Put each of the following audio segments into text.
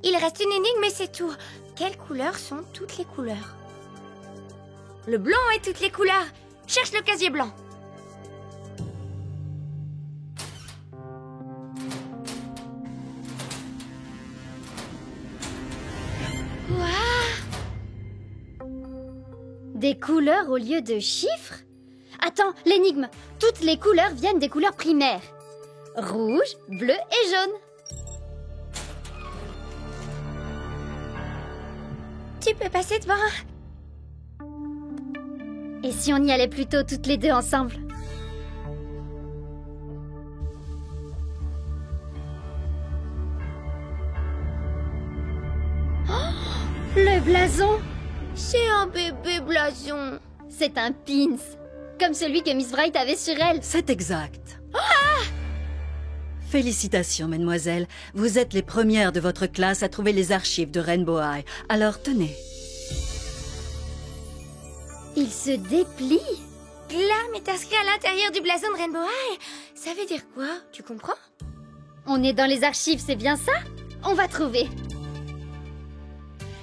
Il reste une énigme et c'est tout. Quelles couleurs sont toutes les couleurs? Le blanc est toutes les couleurs. Cherche le casier blanc. Des couleurs au lieu de chiffres? Attends, l'énigme. Toutes les couleurs viennent des couleurs primaires. Rouge, bleu et jaune. Tu peux passer devant. Et si on y allait plutôt toutes les deux ensemble? Oh, le blason! C'est un bébé blason. C'est un pins, comme celui que Miss Bright avait sur elle. C'est exact. Félicitations, mesdemoiselles. Vous êtes les premières de votre classe à trouver les archives de Rainbow High. Alors tenez. Il se déplie. Glam est inscrit à l'intérieur du blason de Rainbow High. Ça veut dire quoi? Tu comprends? On est dans les archives, c'est bien ça? On va trouver.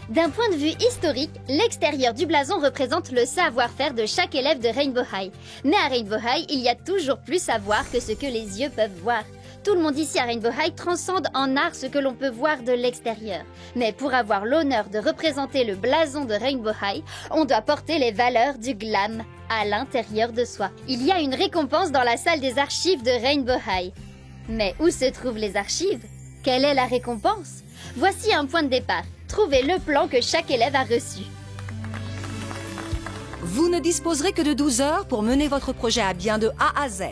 D'un point de vue historique, l'extérieur du blason représente le savoir-faire de chaque élève de Rainbow High. Mais à Rainbow High, il y a toujours plus à voir que ce que les yeux peuvent voir. Tout le monde ici à Rainbow High transcende en art ce que l'on peut voir de l'extérieur. Mais pour avoir l'honneur de représenter le blason de Rainbow High, on doit porter les valeurs du glam à l'intérieur de soi. Il y a une récompense dans la salle des archives de Rainbow High. Mais où se trouvent les archives? Quelle est la récompense? Voici un point de départ. Trouvez le plan que chaque élève a reçu. Vous ne disposerez que de 12 heures pour mener votre projet à bien de A à Z.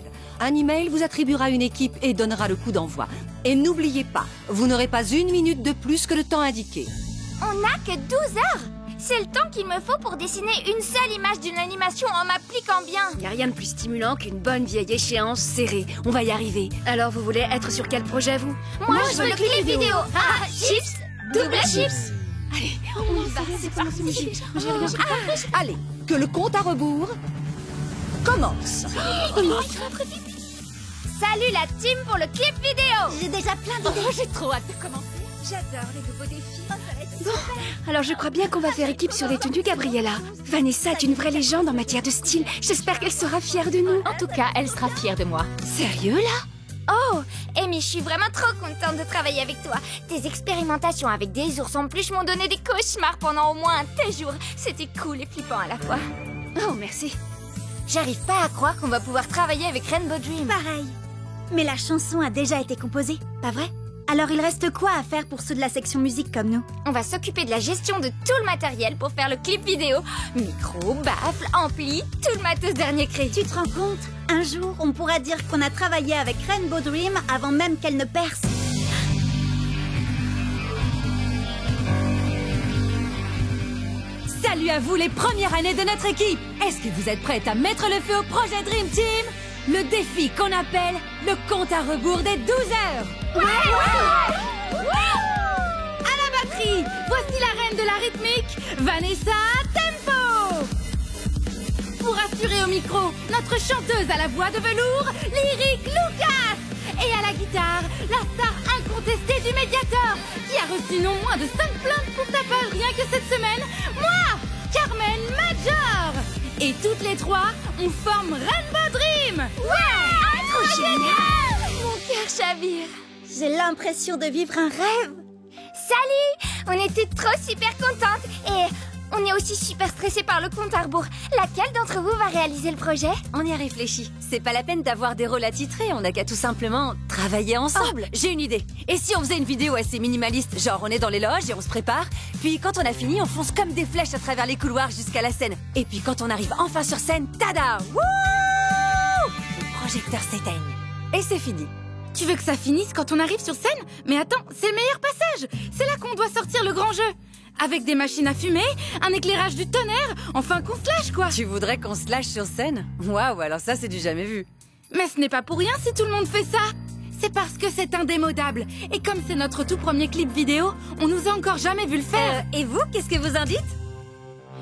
Un email vous attribuera une équipe et donnera le coup d'envoi. Et n'oubliez pas, vous n'aurez pas une minute de plus que le temps indiqué. On n'a que 12 heures. C'est le temps qu'il me faut pour dessiner une seule image d'une animation en m'appliquant bien. Il n'y a rien de plus stimulant qu'une bonne vieille échéance serrée. On va y arriver. Alors, vous voulez être sur quel projet, vous? Moi, je veux le clip vidéo. Ah, chips, double chips. Allez, on y va, c'est parti. Allez, que le compte à rebours commence. Salut la team pour le clip vidéo. J'ai déjà plein d'idées. J'ai trop hâte de commencer. J'adore les nouveaux défis. Bon, alors je crois bien qu'on va faire équipe sur les tenues, Gabriella. Vanessa est une vraie légende en matière de style. J'espère qu'elle sera fière de nous. En tout cas, elle sera fière de moi. Sérieux, là? Oh, Amy, je suis vraiment trop contente de travailler avec toi. Tes expérimentations avec des ours en peluche m'ont donné des cauchemars pendant au moins un jours. C'était cool et flippant à la fois. Oh, merci. J'arrive pas à croire qu'on va pouvoir travailler avec Rainbow Dream. Pareil. Mais la chanson a déjà été composée, pas vrai? Alors il reste quoi à faire pour ceux de la section musique comme nous? On va s'occuper de la gestion de tout le matériel pour faire le clip vidéo. Micro, baffle, ampli, tout le matos dernier cri. Tu te rends compte? Un jour, on pourra dire qu'on a travaillé avec Rainbow Dream avant même qu'elle ne perce. Salut à vous les premières années de notre équipe. Est-ce que vous êtes prêtes à mettre le feu au projet Dream Team? Le défi qu'on appelle le compte à rebours des 12 heures. À la batterie, voici la reine de la rythmique, Vanessa Tempo. Pour assurer au micro, notre chanteuse à la voix de velours, Lyric Lucas. Et à la guitare, la star incontestée du Mediator, qui a reçu non moins de 5 plaintes pour sa part rien que cette semaine, moi, Carmen Major. Et toutes les trois, on forme Rainbow Dream. Ouais, trop génial. Mon cœur chavire. J'ai l'impression de vivre un rêve. Salut! On était trop super contentes et on est aussi super stressés par le compte à rebours. Laquelle d'entre vous va réaliser le projet? On y a réfléchi. C'est pas la peine d'avoir des rôles attitrés, on n'a qu'à tout simplement travailler ensemble. J'ai une idée. Et si on faisait une vidéo assez minimaliste, genre on est dans les loges et on se prépare, puis quand on a fini, on fonce comme des flèches à travers les couloirs jusqu'à la scène. Et puis quand on arrive enfin sur scène, tada! Wouh! Le projecteur s'éteigne. Et c'est fini. Tu veux que ça finisse quand on arrive sur scène? Mais attends, c'est le meilleur passage. C'est là qu'on doit sortir le grand jeu. Avec des machines à fumer, un éclairage du tonnerre, enfin qu'on se lâche quoi. Tu voudrais qu'on se lâche sur scène? Waouh, alors ça c'est du jamais vu. Mais ce n'est pas pour rien si tout le monde fait ça. C'est parce que c'est indémodable. Et comme c'est notre tout premier clip vidéo, on nous a encore jamais vu le faire. Et vous, qu'est-ce que vous en dites?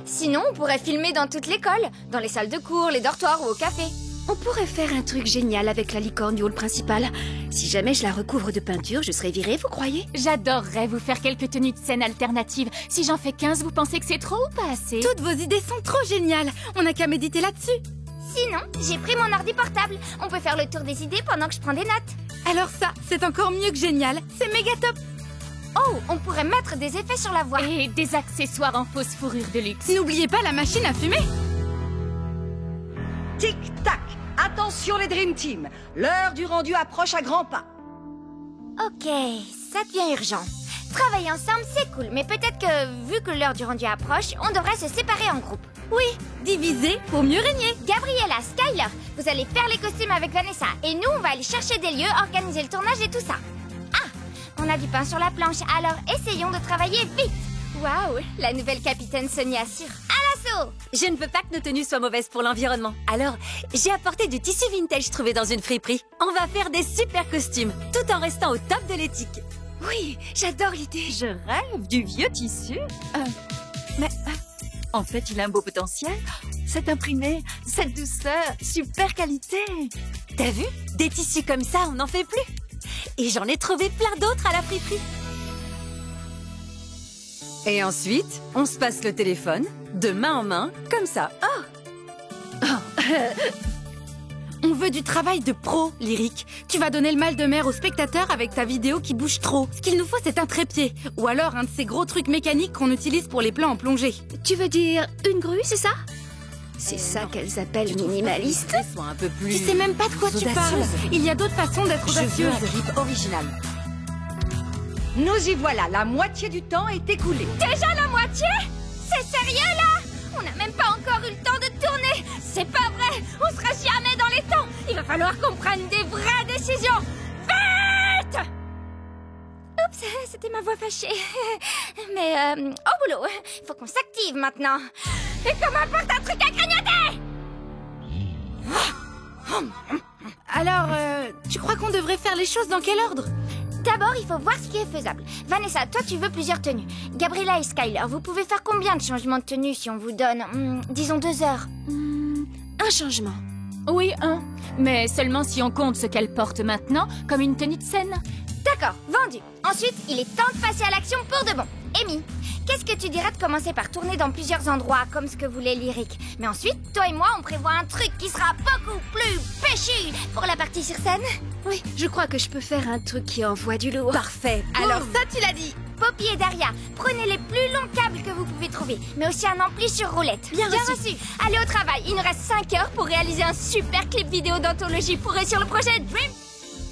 Sinon, on pourrait filmer dans toute l'école, dans les salles de cours, les dortoirs ou au café. On pourrait faire un truc génial avec la licorne du hall principal. Si jamais je la recouvre de peinture, je serai virée, vous croyez? J'adorerais vous faire quelques tenues de scène alternatives. Si j'en fais 15, vous pensez que c'est trop ou pas assez? Toutes vos idées sont trop géniales. On n'a qu'à méditer là-dessus. Sinon, j'ai pris mon ordi portable. On peut faire le tour des idées pendant que je prends des notes. Alors ça, c'est encore mieux que génial. C'est méga top. Oh, on pourrait mettre des effets sur la voix. Et des accessoires en fausse fourrure de luxe. N'oubliez pas la machine à fumer. Tic-tac! Attention les Dream Team! L'heure du rendu approche à grands pas. Ok, ça devient urgent. Travailler ensemble, c'est cool, mais peut-être que, vu que l'heure du rendu approche, on devrait se séparer en groupe. Oui, diviser pour mieux régner. Gabriella, Skyler, vous allez faire les costumes avec Vanessa, et nous, on va aller chercher des lieux, organiser le tournage et tout ça. Ah, on a du pain sur la planche, alors essayons de travailler vite. Waouh, la nouvelle capitaine Sonia sur à l'assaut. Je ne veux pas que nos tenues soient mauvaises pour l'environnement. Alors, j'ai apporté du tissu vintage trouvé dans une friperie. On va faire des super costumes, tout en restant au top de l'éthique. Oui, j'adore l'idée. Je rêve du vieux tissu. En fait, il a un beau potentiel. Cet imprimé, cette douceur, super qualité. T'as vu? Des tissus comme ça, on n'en fait plus. Et j'en ai trouvé plein d'autres à la friperie. Et ensuite, on se passe le téléphone, de main en main, comme ça. On veut du travail de pro, Lyrique. Tu vas donner le mal de mer aux spectateurs avec ta vidéo qui bouge trop. Ce qu'il nous faut, c'est un trépied. Ou alors un de ces gros trucs mécaniques qu'on utilise pour les plans en plongée. Tu veux dire une grue, c'est ça? C'est ça qu'elles appellent minimaliste. Sois un peu plus... Tu sais même pas de quoi tu parles. Il y a d'autres façons d'être Je veux audacieuse. un clip original. Nous y voilà, la moitié du temps est écoulée. Déjà la moitié? C'est sérieux là? On n'a même pas encore eu le temps de tourner. C'est pas vrai, on sera jamais dans les temps. Il va falloir qu'on prenne des vraies décisions. Vite! Oups, c'était ma voix fâchée. Mais au boulot, faut qu'on s'active maintenant. Et qu'on m'apporte un truc à grignoter! Alors, tu crois qu'on devrait faire les choses dans quel ordre? D'abord, il faut voir ce qui est faisable. Vanessa, toi, tu veux plusieurs tenues. Gabriella et Skyler, vous pouvez faire combien de changements de tenue si on vous donne, disons 2 heures? Un changement. Oui, mais seulement si on compte ce qu'elle porte maintenant comme une tenue de scène. D'accord, vendu. Ensuite, il est temps de passer à l'action pour de bon. Amy, qu'est-ce que tu dirais de commencer par tourner dans plusieurs endroits, comme ce que voulait Lyrique? Mais ensuite, toi et moi, on prévoit un truc qui sera beaucoup plus péchu pour la partie sur scène. Oui, je crois que je peux faire un truc qui envoie du lourd. Parfait. Alors ça, tu l'as dit. Poppy et Daria, prenez les plus longs câbles que vous pouvez trouver, mais aussi un ampli sur roulette. Bien reçu. Allez au travail, il nous reste 5 heures pour réaliser un super clip vidéo d'anthologie pour eux sur le projet Dream.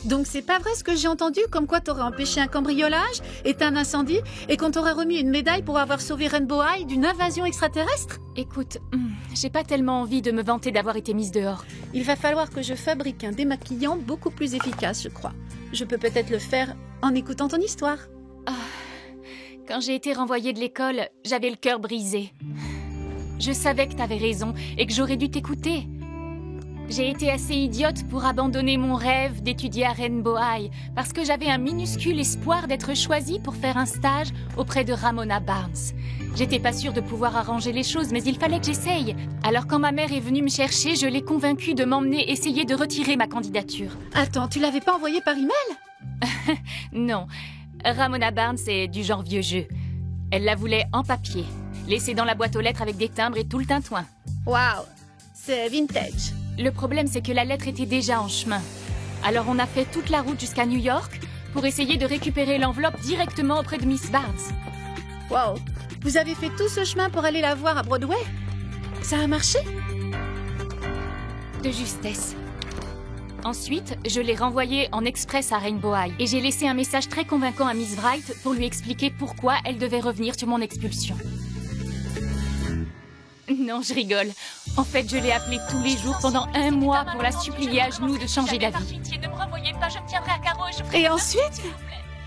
Donc c'est pas vrai ce que j'ai entendu, comme quoi t'aurais empêché un cambriolage, éteint un incendie, et qu'on t'aurait remis une médaille pour avoir sauvé Rainbow High d'une invasion extraterrestre? Écoute, j'ai pas tellement envie de me vanter d'avoir été mise dehors. Il va falloir que je fabrique un démaquillant beaucoup plus efficace, je crois. Je peux peut-être le faire en écoutant ton histoire. Quand j'ai été renvoyée de l'école, j'avais le cœur brisé. Je savais que t'avais raison et que j'aurais dû t'écouter. J'ai été assez idiote pour abandonner mon rêve d'étudier à Rainbow High parce que j'avais un minuscule espoir d'être choisie pour faire un stage auprès de Ramona Barnes. J'étais pas sûre de pouvoir arranger les choses, mais il fallait que j'essaye. Alors quand ma mère est venue me chercher, je l'ai convaincue de m'emmener essayer de retirer ma candidature. Attends, tu l'avais pas envoyé par email? Non, Ramona Barnes est du genre vieux jeu. Elle la voulait en papier, laissée dans la boîte aux lettres avec des timbres et tout le tintouin. Waouh, c'est vintage. Le problème, c'est que la lettre était déjà en chemin. Alors on a fait toute la route jusqu'à New York pour essayer de récupérer l'enveloppe directement auprès de Miss Barnes. Waouh, vous avez fait tout ce chemin pour aller la voir à Broadway? Ça a marché? De justesse. Ensuite, je l'ai renvoyée en express à Rainbow High et j'ai laissé un message très convaincant à Miss Wright pour lui expliquer pourquoi elle devait revenir sur mon expulsion. Non, je rigole. En fait, je l'ai appelée tous les jours pendant 1 mois pour la supplier à genoux de changer d'avis. Ne me renvoyez pas, je me tiendrai à carreau et je ferai... Et ensuite?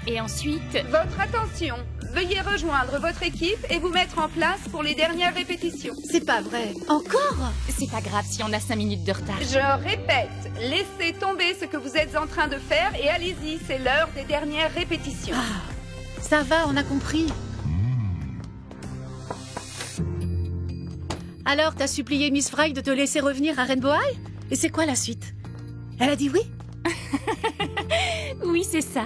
Et ensuite... Votre attention, veuillez rejoindre votre équipe et vous mettre en place pour les dernières répétitions. C'est pas vrai. Encore? C'est pas grave si on a 5 minutes de retard. Je répète, laissez tomber ce que vous êtes en train de faire et allez-y, c'est l'heure des dernières répétitions. Ça va, on a compris. Alors, t'as supplié Miss Fry de te laisser revenir à Rainbow High? Et c'est quoi la suite? Elle a dit oui? Oui, c'est ça.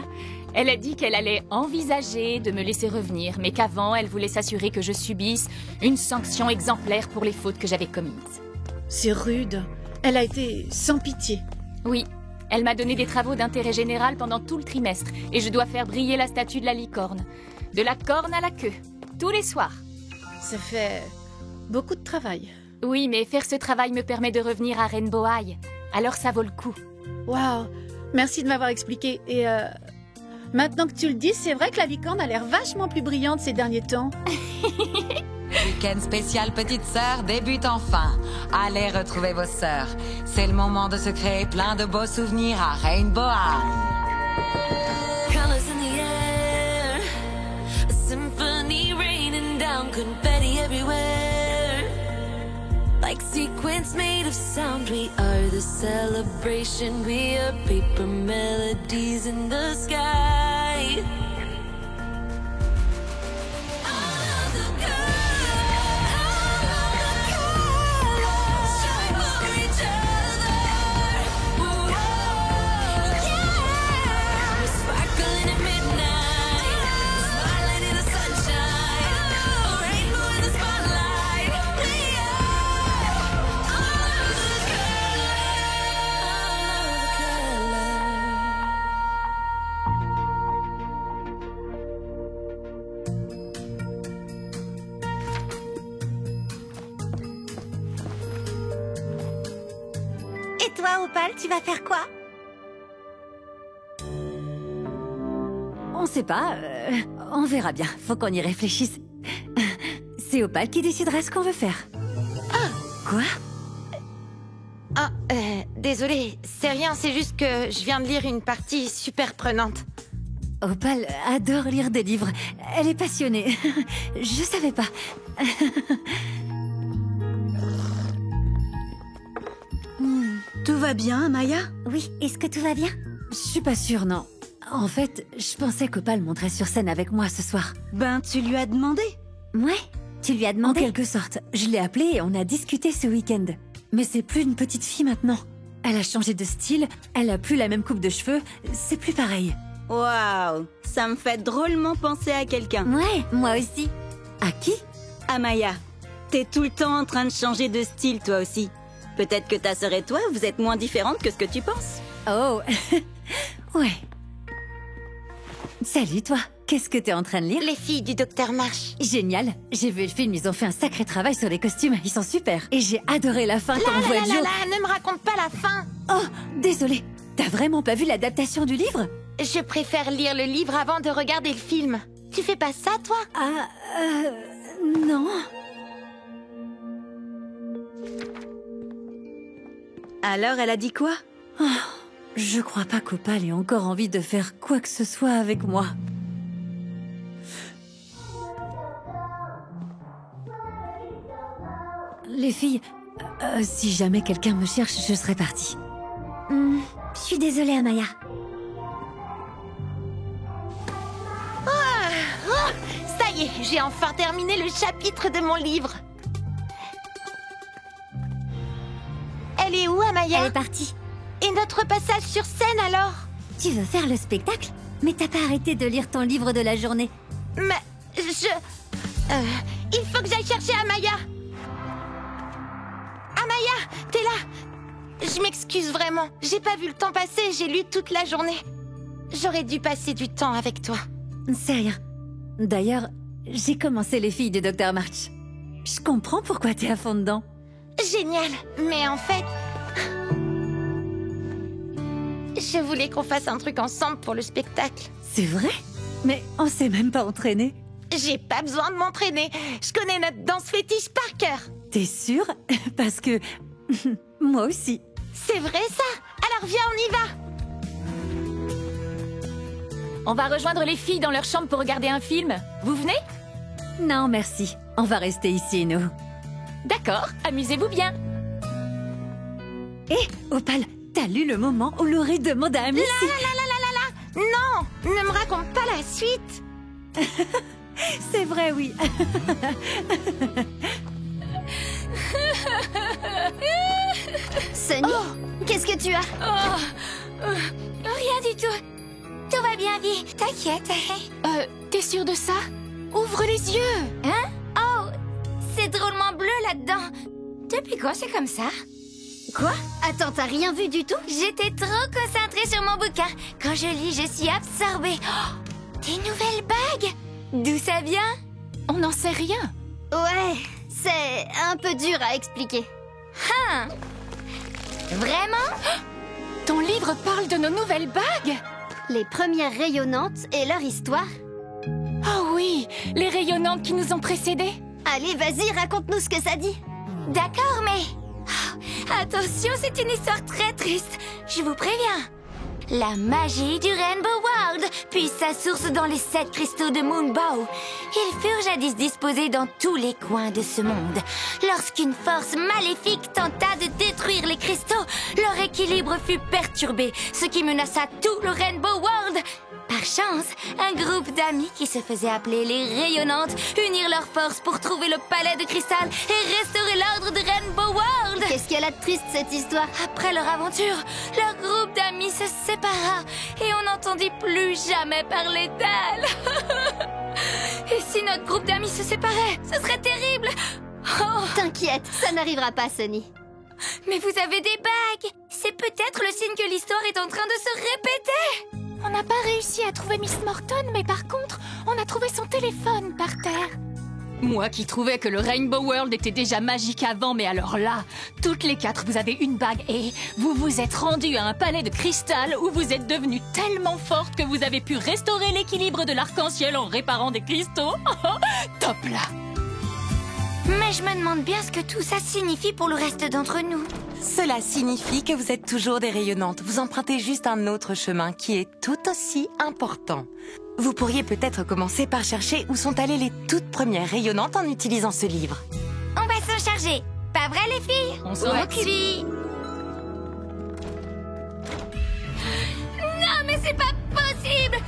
Elle a dit qu'elle allait envisager de me laisser revenir, mais qu'avant, elle voulait s'assurer que je subisse une sanction exemplaire pour les fautes que j'avais commises. C'est rude. Elle a été sans pitié. Oui, elle m'a donné des travaux d'intérêt général pendant tout le trimestre, et je dois faire briller la statue de la licorne. De la corne à la queue, tous les soirs. Ça fait beaucoup de travail. Oui, mais faire ce travail me permet de revenir à Rainbow High. Alors ça vaut le coup. Waouh, merci de m'avoir expliqué. Et maintenant que tu le dis, c'est vrai que la licorne a l'air vachement plus brillante ces derniers temps. Week-end spécial petite sœur débute enfin. Allez retrouver vos sœurs. C'est le moment de se créer plein de beaux souvenirs à Rainbow High. Colors in the air, a symphony raining down, confetti everywhere. Like sequins made of sound, we are the celebration. We are paper melodies in the sky. Et toi, Opal, tu vas faire quoi? On sait pas, on verra bien, faut qu'on y réfléchisse. C'est Opal qui décidera ce qu'on veut faire. Ah! Quoi? Ah, désolée, c'est rien, c'est juste que je viens de lire une partie super prenante. Opal adore lire des livres, elle est passionnée. Je savais pas. Tout va bien, Maya? Oui, est-ce que tout va bien? Je suis pas sûre, non. En fait, je pensais qu'Opal monterait sur scène avec moi ce soir. Ben, tu lui as demandé? Ouais, tu lui as demandé? En quelque sorte. Je l'ai appelée et on a discuté ce week-end. Mais c'est plus une petite fille maintenant. Elle a changé de style, elle a plus la même coupe de cheveux, c'est plus pareil. Waouh, ça me fait drôlement penser à quelqu'un. Ouais, moi aussi. À qui? À Maya. T'es tout le temps en train de changer de style, toi aussi. Peut-être que ta sœur et toi, vous êtes moins différentes que ce que tu penses. Oh, ouais. Salut toi, qu'est-ce que t'es en train de lire? Les filles du Docteur March. Génial, j'ai vu le film, ils ont fait un sacré travail sur les costumes, ils sont super. Et j'ai adoré la fin quand on voit Joe. Ne me raconte pas la fin. Oh, désolé, t'as vraiment pas vu l'adaptation du livre? Je préfère lire le livre avant de regarder le film. Tu fais pas ça, toi? Ah, non. Alors, elle a dit quoi? Oh, je crois pas qu'Opal ait encore envie de faire quoi que ce soit avec moi. Les filles, si jamais quelqu'un me cherche, je serai partie. Je suis désolée, Amaya. Ça y est, j'ai enfin terminé le chapitre de mon livre. Elle est où, Amaya? Elle est partie. Et notre passage sur scène, alors? Tu veux faire le spectacle? Mais t'as pas arrêté de lire ton livre de la journée. Mais il faut que j'aille chercher Amaya. Amaya, t'es là? Je m'excuse vraiment. J'ai pas vu le temps passer, j'ai lu toute la journée. J'aurais dû passer du temps avec toi. C'est rien. D'ailleurs, j'ai commencé les filles du Docteur March. Je comprends pourquoi t'es à fond dedans. Génial. Mais en fait, je voulais qu'on fasse un truc ensemble pour le spectacle. C'est vrai? Mais on s'est même pas entraîné. J'ai pas besoin de m'entraîner. Je connais notre danse fétiche par cœur. T'es sûre? Parce que... moi aussi. C'est vrai ça? Alors viens, on y va. On va rejoindre les filles dans leur chambre pour regarder un film. Vous venez? Non, merci. On va rester ici, nous. D'accord, amusez-vous bien. Hé, Opal, t'as lu le moment où Laurie demande à Amy si... Non, ne me raconte pas la suite. C'est vrai, oui. Sunny, qu'est-ce que tu as? Rien du tout. Tout va bien, Vi. T'inquiète. T'es sûre de ça? Ouvre les yeux. Hein? Oh, c'est drôlement bleu là-dedans. Depuis quand c'est comme ça? Quoi? Attends, t'as rien vu du tout? J'étais trop concentrée sur mon bouquin. Quand je lis, je suis absorbée. Oh, des nouvelles bagues? D'où ça vient? On n'en sait rien. Ouais, c'est un peu dur à expliquer. Hein? Vraiment? Ton livre parle de nos nouvelles bagues? Les premières rayonnantes et leur histoire. Oh oui, les rayonnantes qui nous ont précédées. Allez, vas-y, raconte-nous ce que ça dit. D'accord, mais... Oh, attention, c'est une histoire très triste. Je vous préviens. La magie du Rainbow World puise sa source dans les 7 cristaux de Moonbow. Ils furent jadis disposés dans tous les coins de ce monde. Lorsqu'une force maléfique tenta de détruire les cristaux, leur équilibre fut perturbé, ce qui menaça tout le Rainbow World. Par chance, un groupe d'amis qui se faisaient appeler les Rayonnantes unirent leurs forces pour trouver le palais de cristal et restaurer l'ordre de Rainbow World. Qu'est-ce qu'elle a de triste, cette histoire? Après leur aventure, leur groupe d'amis se sépara et on n'entendit plus jamais parler d'elle. Et si notre groupe d'amis se séparait, ce serait terrible. Oh. T'inquiète, ça n'arrivera pas, Sunny. Mais vous avez des bagues. C'est peut-être le signe que l'histoire est en train de se répéter. On n'a pas réussi à trouver Miss Morton, mais par contre, on a trouvé son téléphone par terre. Moi qui trouvais que le Rainbow World était déjà magique avant, mais alors là, toutes les 4, vous avez une bague et vous vous êtes rendus à un palais de cristal où vous êtes devenues tellement fortes que vous avez pu restaurer l'équilibre de l'arc-en-ciel en réparant des cristaux. Top là! Mais je me demande bien ce que tout ça signifie pour le reste d'entre nous. Cela signifie que vous êtes toujours des rayonnantes. Vous empruntez juste un autre chemin qui est tout aussi important. Vous pourriez peut-être commencer par chercher où sont allées les toutes premières rayonnantes en utilisant ce livre. On va s'en charger. Pas vrai, les filles? On s'en occupe. Non, mais c'est pas possible!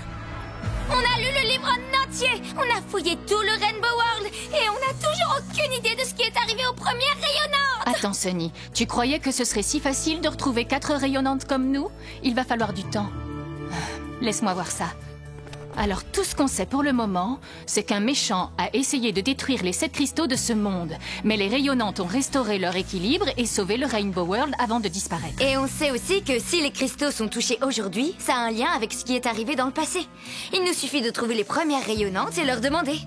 On a lu le livre en entier. On a fouillé tout le Rainbow World et on n'a toujours aucune idée de ce qui est arrivé aux premières rayonnantes. Attends, Sunny, tu croyais que ce serait si facile de retrouver 4 rayonnantes comme nous? Il va falloir du temps. Laisse-moi voir ça. Alors, tout ce qu'on sait pour le moment, c'est qu'un méchant a essayé de détruire les 7 cristaux de ce monde. Mais les rayonnantes ont restauré leur équilibre et sauvé le Rainbow World avant de disparaître. Et on sait aussi que si les cristaux sont touchés aujourd'hui, ça a un lien avec ce qui est arrivé dans le passé. Il nous suffit de trouver les premières rayonnantes et leur demander.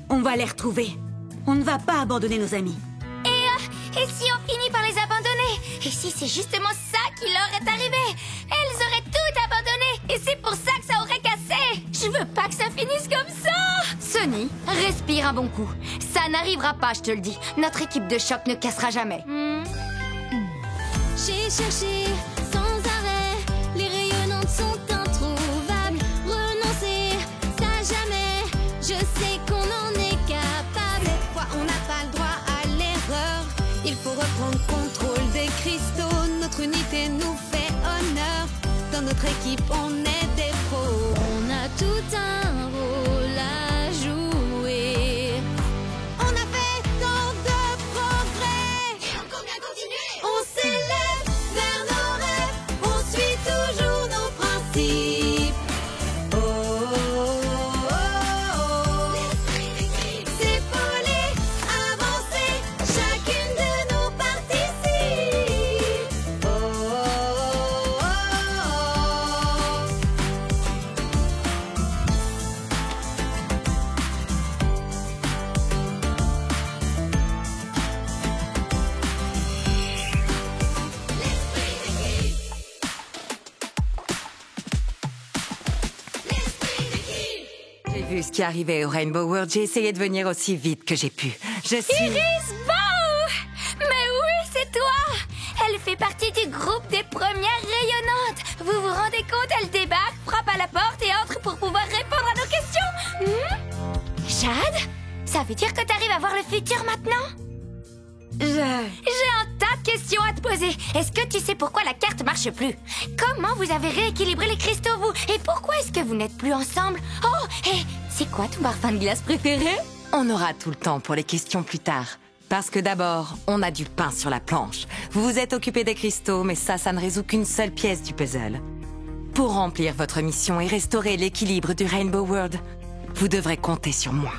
On va les retrouver. On ne va pas abandonner nos amis. Et si on finit par les abandonner? Et si c'est justement ça qui leur est arrivé? Elles auraient tout abandonné et c'est pour ça que ça aurait cassé. Je veux pas que ça finisse comme ça. Sunny, respire un bon coup. Ça n'arrivera pas, je te le dis. Notre équipe de choc ne cassera jamais. J'ai cherché sans arrêt, les rayonnantes sont introuvables. Renoncer, ça jamais, je sais qu'on en est capable. Cette fois on n'a pas le droit à l'erreur. Il faut reprendre contrôle des cristaux. Notre unité nous fait honneur. Dans notre équipe on est des pros. On a tout un rôle à jouer. On a fait tant de progrès. Et encore bien continuer. On s'élève vers nos rêves. On suit toujours nos principes. Oh, oh, oh, oh. S'épauler, avancer. Chacune de nous participe. Oh, oh, oh, oh. J'ai vu ce qui arrivait au Rainbow World. J'ai essayé de venir aussi vite que j'ai pu. Je suis... Iris Bow! Mais oui, c'est toi! Elle fait partie du groupe des premières rayonnantes. Vous vous rendez compte, elle débarque, frappe à la porte et entre pour pouvoir répondre à nos questions. Jade? Ça veut dire que t'arrives à voir le futur maintenant? J'ai un tas de questions à te poser. Est-ce que tu sais pourquoi la carte marche plus? Comment vous avez rééquilibré les cristaux, vous? Et pourquoi est-ce que vous n'êtes plus ensemble? Oh, et c'est quoi ton parfum de glace préféré? On aura tout le temps pour les questions plus tard. Parce que d'abord, on a du pain sur la planche. Vous vous êtes occupé des cristaux, mais ça ne résout qu'une seule pièce du puzzle. Pour remplir votre mission et restaurer l'équilibre du Rainbow World, vous devrez compter sur moi.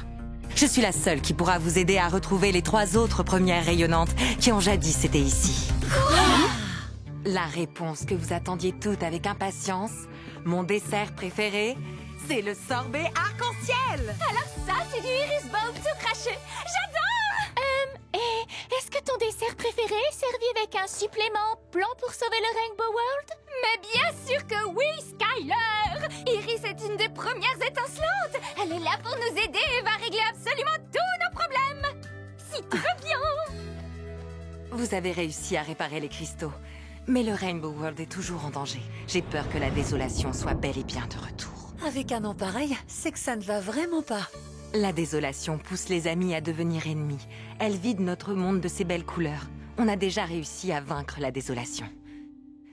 Je suis la seule qui pourra vous aider à retrouver les 3 autres premières rayonnantes qui ont jadis été ici. La réponse que vous attendiez toutes avec impatience, mon dessert préféré, c'est le sorbet arc-en-ciel. Alors ça, c'est du Iris Bowl tout craché. J'adore. Et est-ce que ton dessert préféré est servi avec un supplément plan pour sauver le Rainbow World? Mais bien sûr que oui, Skyler. Iris est une des premières étincelantes. Elle est là pour nous aider et va régler absolument tous nos problèmes. Si tout va bien. Vous avez réussi à réparer les cristaux. Mais le Rainbow World est toujours en danger. J'ai peur que la désolation soit bel et bien de retour. Avec un nom pareil, c'est que ça ne va vraiment pas. La désolation pousse les amis à devenir ennemis. Elle vide notre monde de ses belles couleurs. On a déjà réussi à vaincre la désolation.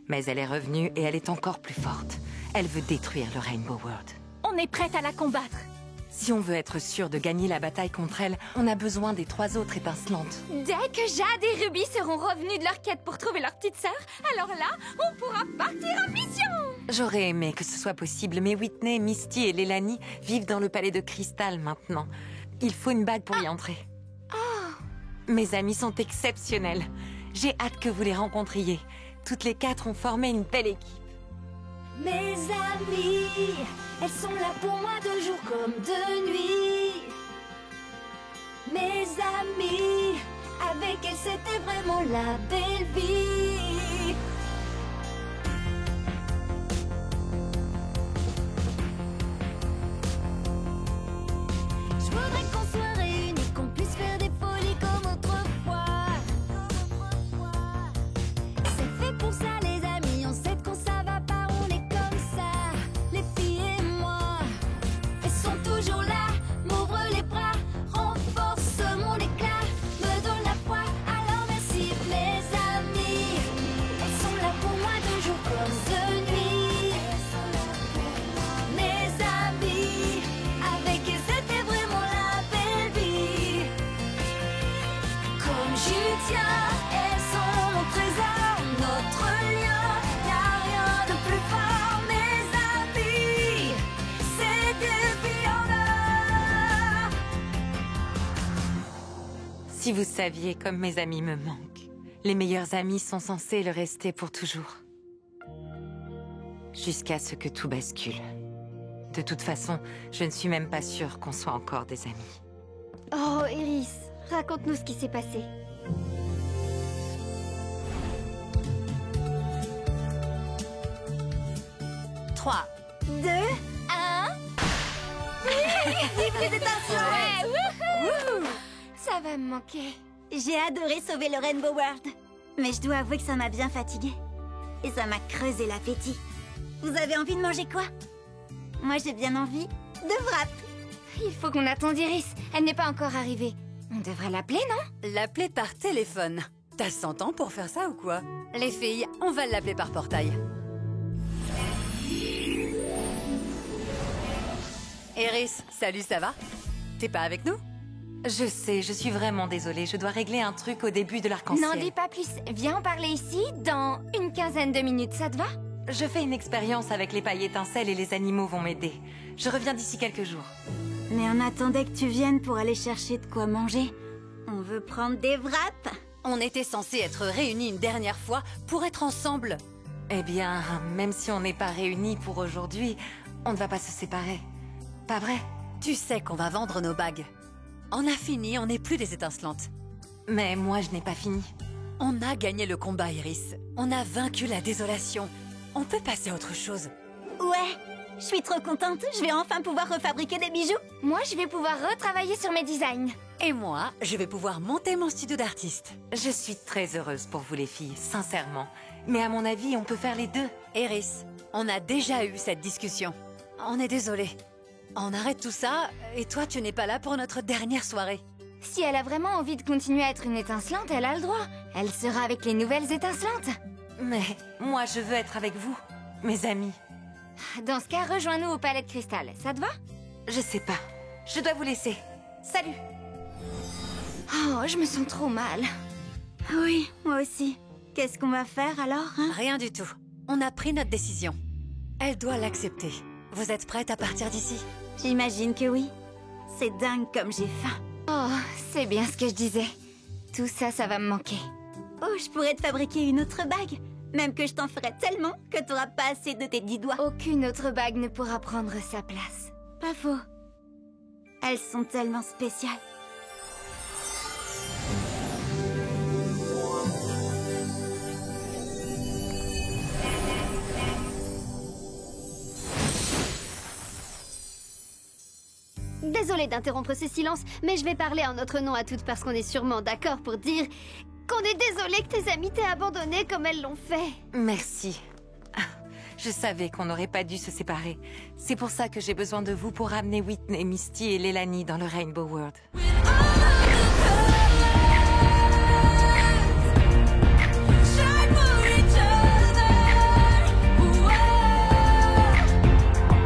Mais elle est revenue et elle est encore plus forte. Elle veut détruire le Rainbow World. On est prête à la combattre. Si on veut être sûr de gagner la bataille contre elle, on a besoin des 3 autres étincelantes. Dès que Jade et Ruby seront revenus de leur quête pour trouver leur petite sœur, alors là, on pourra partir en mission. J'aurais aimé que ce soit possible, mais Whitney, Misty et Lelani vivent dans le palais de cristal maintenant. Il faut une bague pour y entrer. Mes amis sont exceptionnels. J'ai hâte que vous les rencontriez. Toutes les 4 ont formé une belle équipe. Mes amies, elles sont là pour moi de jour comme de nuit. Mes amies, avec elles c'était vraiment la belle vie. Je voudrais qu'on soit réunis, qu'on puisse faire des folies comme autrefois. C'est fait pour ça les amis, on sait qu'on ça va pas, on est comme ça. Les filles et moi, elles sont toujours là, m'ouvrent les bras, renforcent mon éclat, me donnent la foi, alors merci mes amis. Elles sont là pour moi de jour comme de nuit. Mes amis, avec elles c'était vraiment la belle vie. Comme j'y tiens, elles sont mon trésor, notre lien, y'a rien de plus fort. Mes amis, c'est des filles en or. Si vous saviez comme mes amis me manquent. Les meilleurs amis sont censés le rester pour toujours. Jusqu'à ce que tout bascule. De toute façon, je ne suis même pas sûre qu'on soit encore des amis. Oh, Iris, raconte-nous ce qui s'est passé. Trois, 2, 1. Vive les étincelants. Ouais, wouhou. Ça va me manquer. J'ai adoré sauver le Rainbow World. Mais je dois avouer que ça m'a bien fatiguée. Et ça m'a creusé l'appétit. Vous avez envie de manger quoi? Moi j'ai bien envie de wrap. Il faut qu'on attende Iris. Elle n'est pas encore arrivée. On devrait l'appeler, non? L'appeler par téléphone. T'as 100 ans pour faire ça ou quoi? Les filles, on va l'appeler par portail. Iris, salut, ça va? T'es pas avec nous? Je sais, je suis vraiment désolée. Je dois régler un truc au début de l'arc-en-ciel. N'en dis pas plus. Viens en parler ici dans une quinzaine de minutes, ça te va? Je fais une expérience avec les pailles étincelles et les animaux vont m'aider. Je reviens d'ici quelques jours. Mais on attendait que tu viennes pour aller chercher de quoi manger. On veut prendre des wraps. On était censés être réunis une dernière fois pour être ensemble. Eh bien, même si on n'est pas réunis pour aujourd'hui, on ne va pas se séparer. Pas vrai? Tu sais qu'on va vendre nos bagues. On a fini, on n'est plus des étincelantes. Mais moi, je n'ai pas fini. On a gagné le combat, Iris. On a vaincu la désolation. On peut passer à autre chose. Ouais, je suis trop contente. Je vais enfin pouvoir refabriquer des bijoux. Moi, je vais pouvoir retravailler sur mes designs. Et moi, je vais pouvoir monter mon studio d'artiste. Je suis très heureuse pour vous les filles, sincèrement. Mais à mon avis, on peut faire les deux. Iris, on a déjà eu cette discussion. On est désolé. On arrête tout ça, et toi, tu n'es pas là pour notre dernière soirée. Si elle a vraiment envie de continuer à être une étincelante, elle a le droit. Elle sera avec les nouvelles étincelantes. Mais moi, je veux être avec vous, mes amis. Dans ce cas, rejoins-nous au Palais de Cristal. Ça te va? Je sais pas. Je dois vous laisser. Salut. Oh, je me sens trop mal. Oui, moi aussi. Qu'est-ce qu'on va faire alors, hein? Rien du tout. On a pris notre décision. Elle doit l'accepter. Vous êtes prête à partir d'ici? J'imagine que oui. C'est dingue comme j'ai faim. Oh, c'est bien ce que je disais. Tout ça, ça va me manquer. Oh, je pourrais te fabriquer une autre bague. Même que je t'en ferai tellement que t'auras pas assez de tes 10 doigts. Aucune autre bague ne pourra prendre sa place. Pas faux. Elles sont tellement spéciales. Désolée d'interrompre ce silence, mais je vais parler en notre nom à toutes parce qu'on est sûrement d'accord pour dire qu'on est désolé que tes amis t'aient abandonné comme elles l'ont fait. Merci. Je savais qu'on n'aurait pas dû se séparer. C'est pour ça que j'ai besoin de vous pour ramener Whitney, Misty et Lelani dans le Rainbow World.